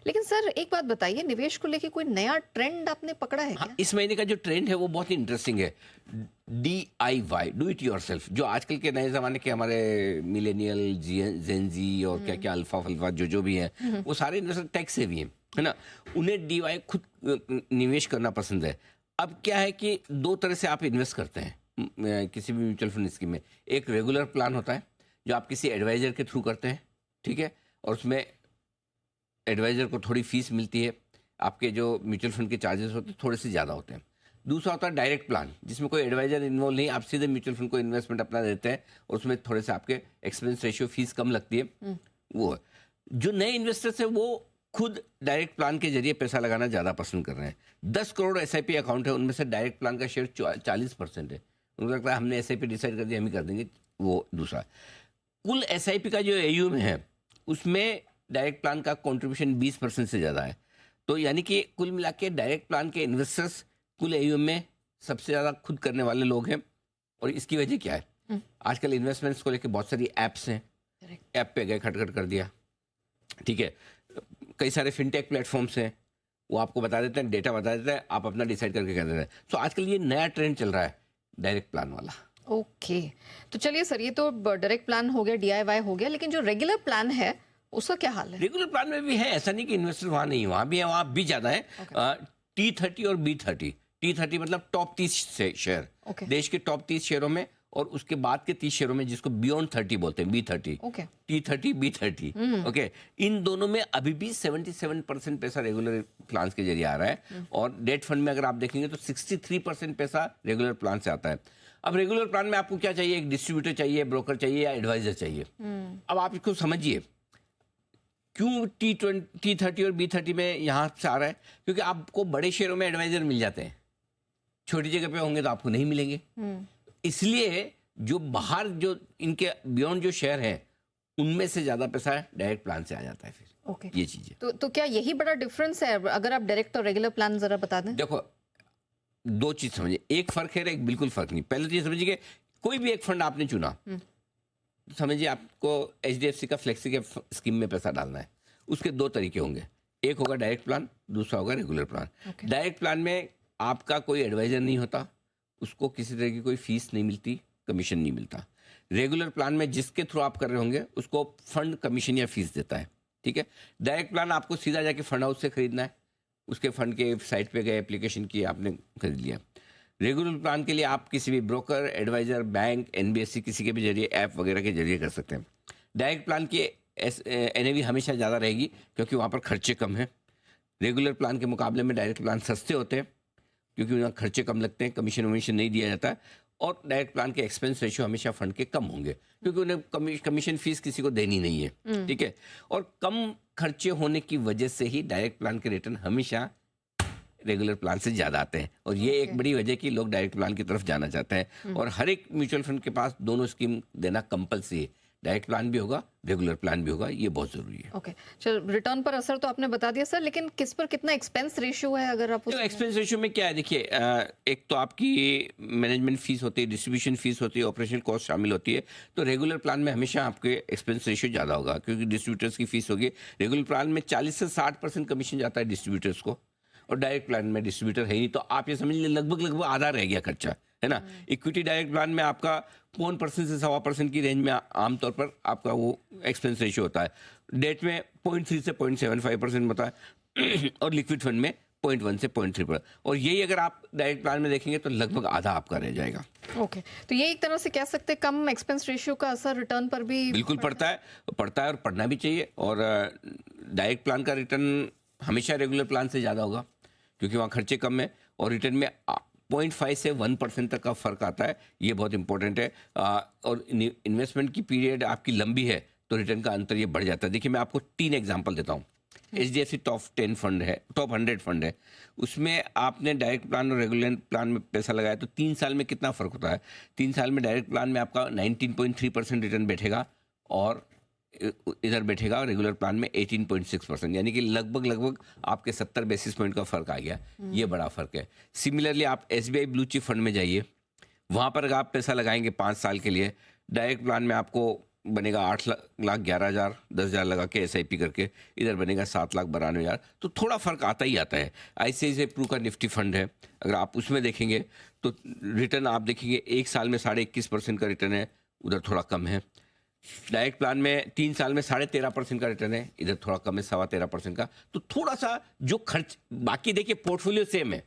लेकिन सर एक बात बताइए, निवेश को लेके कोई नया ट्रेंड आपने पकड़ा है हाँ, क्या? इस महीने का जो ट्रेंड है वो बहुत ही इंटरेस्टिंग है। DIY, डू इट योरसेल्फ, जो आजकल के नए ज़माने के हमारे मिलेनियल, जेनजी और क्या क्या अल्फा फल्फा जो भी हैं, वो सारे इन्वेस्टर टेक से भी हैं, है ना। उन्हें DIY खुद निवेश करना पसंद है। अब क्या है कि दो तरह से आप इन्वेस्ट करते हैं किसी भी म्यूचुअल फंड स्कीम में। एक रेगुलर प्लान होता है जो आप किसी एडवाइजर के थ्रू करते हैं, ठीक है, और उसमें एडवाइजर को थोड़ी फीस मिलती है, आपके जो म्यूचुअल फंड के चार्जेस होते हैं थोड़े से ज़्यादा होते हैं। दूसरा होता है डायरेक्ट प्लान, जिसमें कोई एडवाइजर इन्वॉल्व नहीं, आप सीधे म्यूचुअल फंड को इन्वेस्टमेंट अपना देते हैं और उसमें थोड़े से आपके एक्सपेंस रेशियो फीस कम लगती है। वो है। जो नए इन्वेस्टर्स है वो खुद डायरेक्ट प्लान के जरिए पैसा लगाना ज़्यादा पसंद कर रहे हैं। 10 करोड़ SIP अकाउंट है, उनमें से डायरेक्ट प्लान का शेयर 40% है। उनको लगता है हमने SIP डिसाइड कर दिया, हम ही कर देंगे। वो दूसरा, कुल SIP का जो AUM है उसमें डायरेक्ट प्लान का कंट्रीब्यूशन 20% से ज़्यादा है। तो यानी कि कुल मिला के डायरेक्ट प्लान के इन्वेस्टर्स कुल AUM में सबसे ज़्यादा खुद करने वाले लोग हैं। और इसकी वजह क्या है? आजकल इन्वेस्टमेंट्स को लेकर बहुत सारी ऐप्स हैं, ऐप पे गए खटखट कर दिया, ठीक है। कई सारे फिनटेक प्लेटफॉर्म्स हैं, वो आपको बता देते हैं, डेटा बता देते हैं, आप अपना डिसाइड करके कर देते हैं। तो आजकल ये नया ट्रेंड चल रहा है डायरेक्ट प्लान वाला। ओके, तो चलिए सर, ये तो डायरेक्ट प्लान हो गया, DIY हो गया, लेकिन जो रेगुलर प्लान है उसका क्या हाल है? रेगुलर प्लान में भी है, ऐसा नहीं कि इन्वेस्टर वहाँ नहीं है, वहाँ भी है, वहाँ भी ज़्यादा है। T30 और B30। T30 मतलब टॉप 30 शेयर, देश के टॉप 30 शेयरों में, और उसके बाद के 30 शेयरों में, जिसको बियॉन्ड 30 बोलते हैं, B30। T30 B30, okay. इन दोनों में अभी भी 77% पैसा रेगुलर प्लान के जरिए आ रहा है। और डेट फंड में अगर आप देखेंगे तो 63% पैसा रेगुलर प्लान से आता है। अब रेगुलर प्लान में आपको क्या चाहिए? एक डिस्ट्रीब्यूटर चाहिए, ब्रोकर चाहिए, या एडवाइजर चाहिए। अब आप इसको समझिए क्यों T30 और B30 में यहाँ से आ रहा है, क्योंकि आपको बड़े शेयरों में एडवाइजर मिल जाते हैं, छोटी जगह पे होंगे तो आपको नहीं मिलेंगे। इसलिए जो बाहर जो इनके बियॉन्ड जो शेयर हैं उनमें से ज्यादा पैसा डायरेक्ट प्लान से आ जाता है फिर। ये चीजें तो क्या यही बड़ा डिफरेंस है? अगर आप डायरेक्ट और रेगुलर प्लान जरा बता दें। देखो, दो चीज समझिए, एक फर्क है, एक बिल्कुल फर्क नहीं। पहले चीज समझिए कि कोई भी एक फंड आपने चुना, समझिए आपको HDFC का फ्लेक्सी के स्कीम में पैसा डालना है, उसके दो तरीके होंगे, एक होगा डायरेक्ट प्लान, दूसरा होगा रेगुलर प्लान। डायरेक्ट प्लान में आपका कोई एडवाइजर नहीं होता, उसको किसी तरह की कोई फीस नहीं मिलती, कमीशन नहीं मिलता। रेगुलर प्लान में जिसके थ्रू आप कर रहे होंगे उसको फंड कमीशन या फीस देता है, ठीक है। डायरेक्ट प्लान आपको सीधा जाके फंड हाउस से खरीदना है, उसके फंड के साइट पे गए, एप्लीकेशन की, आपने खरीद लिया। रेगुलर प्लान के लिए आप किसी भी ब्रोकर, एडवाइजर, बैंक, NBSC किसी के भी जरिए, ऐप वगैरह के जरिए कर सकते हैं। डायरेक्ट प्लान की NAV हमेशा ज़्यादा रहेगी क्योंकि वहाँ पर खर्चे कम हैं। रेगुलर प्लान के मुकाबले में डायरेक्ट प्लान सस्ते होते हैं क्योंकि उनका खर्चे कम लगते हैं, कमीशन वमीशन नहीं दिया जाता है। और डायरेक्ट प्लान के एक्सपेंस रेशियो हमेशा फंड के कम होंगे क्योंकि उन्हें कमीशन फीस किसी को देनी नहीं है, ठीक है। और कम खर्चे होने की वजह से ही डायरेक्ट प्लान के रिटर्न हमेशा रेगुलर प्लान से ज़्यादा आते हैं। और ये एक बड़ी वजह कि लोग डायरेक्ट प्लान की तरफ जाना चाहते हैं। और हर एक म्यूचुअल फंड के पास दोनों स्कीम देना कंपलसरी है, डायरेक्ट प्लान भी होगा, रेगुलर प्लान भी होगा, ये बहुत जरूरी है। ओके, चलो, रिटर्न पर असर तो आपने बता दिया सर, लेकिन किस पर कितना एक्सपेंस रेशियो है? अगर आप एक्सपेंस रेशियो में क्या है, देखिए, एक तो आपकी मैनेजमेंट फीस होती है, डिस्ट्रीब्यूशन फीस होती है, ऑपरेशनल कॉस्ट शामिल होती है। तो रेगुलर प्लान में हमेशा आपके एक्सपेंस रेशियो ज़्यादा होगा क्योंकि डिस्ट्रीब्यूटर्स की फीस होगी। रेगुलर प्लान में 40 से 60% कमीशन जाता है डिस्ट्रीब्यूटर्स को, और डायरेक्ट प्लान में डिस्ट्रीब्यूटर है नहीं, तो आप ये समझ लीजिए लगभग आधा रह गया खर्चा, है ना। इक्विटी डायरेक्ट प्लान में आपका 1% से 1.25% की रेंज में आमतौर पर आपका वो एक्सपेंस रेशियो होता है। डेट में 0.3 से 0.75% होता है और लिक्विड फंड में 0.1 से 0.3%। और यही अगर आप डायरेक्ट प्लान में देखेंगे तो लगभग आधा आपका रह जाएगा। ओके, तो ये एक तरह से कह सकते हैं कम एक्सपेंस रेशियो का असर रिटर्न पर भी बिल्कुल पड़ता है और पड़ना भी चाहिए। और डायरेक्ट प्लान का रिटर्न हमेशा रेगुलर प्लान से ज़्यादा होगा क्योंकि वहाँ खर्चे कम है और रिटर्न में 0.5 से 1% तक का फर्क आता है। ये बहुत इंपॉर्टेंट है। और इन्वेस्टमेंट की पीरियड आपकी लंबी है तो रिटर्न का अंतर ये बढ़ जाता है। देखिए, मैं आपको 3 एग्जांपल देता हूँ। HDFC टॉप 10 फंड है, टॉप 100 फंड है, उसमें आपने डायरेक्ट प्लान और रेगुलर प्लान में पैसा लगाया तो 3 साल में कितना फर्क होता है? 3 साल में डायरेक्ट प्लान में आपका 19.3% रिटर्न बैठेगा और इधर बैठेगा रेगुलर प्लान में 18.6%, यानी कि लगभग आपके 70 बेसिस पॉइंट का फर्क आ गया। ये बड़ा फर्क है। सिमिलरली आप SBI ब्लू चिप फंड में जाइए, वहाँ पर अगर आप पैसा लगाएंगे 5 साल के लिए, डायरेक्ट प्लान में आपको बनेगा 8 लाख 11,000, 10,000 लगा के SIP करके, इधर बनेगा 7,92,000, तो थोड़ा फर्क आता ही आता है। ICICI प्रू का निफ्टी फंड है, अगर आप उसमें देखेंगे तो रिटर्न आप देखेंगे 1 साल में 21.5% का रिटर्न है, उधर थोड़ा कम है। डायरेक्ट प्लान में 3 साल में 13.5% का रिटर्न है, इधर थोड़ा कम है 13.25% का। तो थोड़ा सा जो खर्च, बाकी देखिए पोर्टफोलियो सेम है,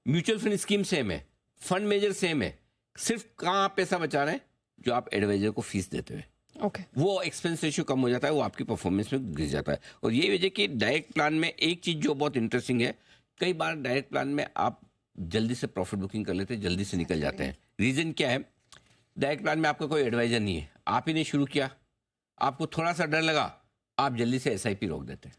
म्यूचुअल फंड स्कीम सेम है, फंड मेजर सेम है, सिर्फ कहाँ आप पैसा बचा रहे हैं, जो आप एडवाइजर को फीस देते हुए, ओके वो एक्सपेंस रेशियो कम हो जाता है, वो आपकी परफॉर्मेंस में गिर जाता है। और ये वजह कि डायरेक्ट प्लान में एक चीज जो बहुत इंटरेस्टिंग है, कई बार डायरेक्ट प्लान में आप जल्दी से प्रॉफिट बुकिंग कर लेते हैं, जल्दी से निकल जाते हैं। रीजन क्या है? डायरेक्ट प्लान में आपका कोई एडवाइजर नहीं है, आप ही ने शुरू किया, आपको थोड़ा सा डर लगा, आप जल्दी से SIP रोक देते हैं।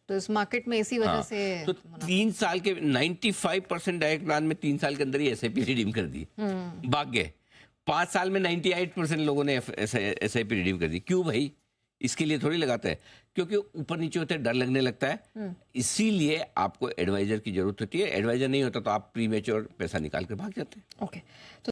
तो इस मार्केट में इसी वजह हाँ, से तो 3 साल के 95% डायरेक्ट प्लान में 3 साल के अंदर ही SIP रिडीम कर दी, भाग गए। 5 साल में 98% लोगों ने SIP रिडीम कर दी। क्यों भाई? इसके लिए थोड़ी लगाता है, क्योंकि ऊपर नीचे होते डर लगने लगता है, इसीलिए आपको एडवाइजर की जरूरत होती है। एडवाइजर नहीं होता तो आप प्री मैच्योर पैसा निकाल कर भाग जाते हैं। ओके।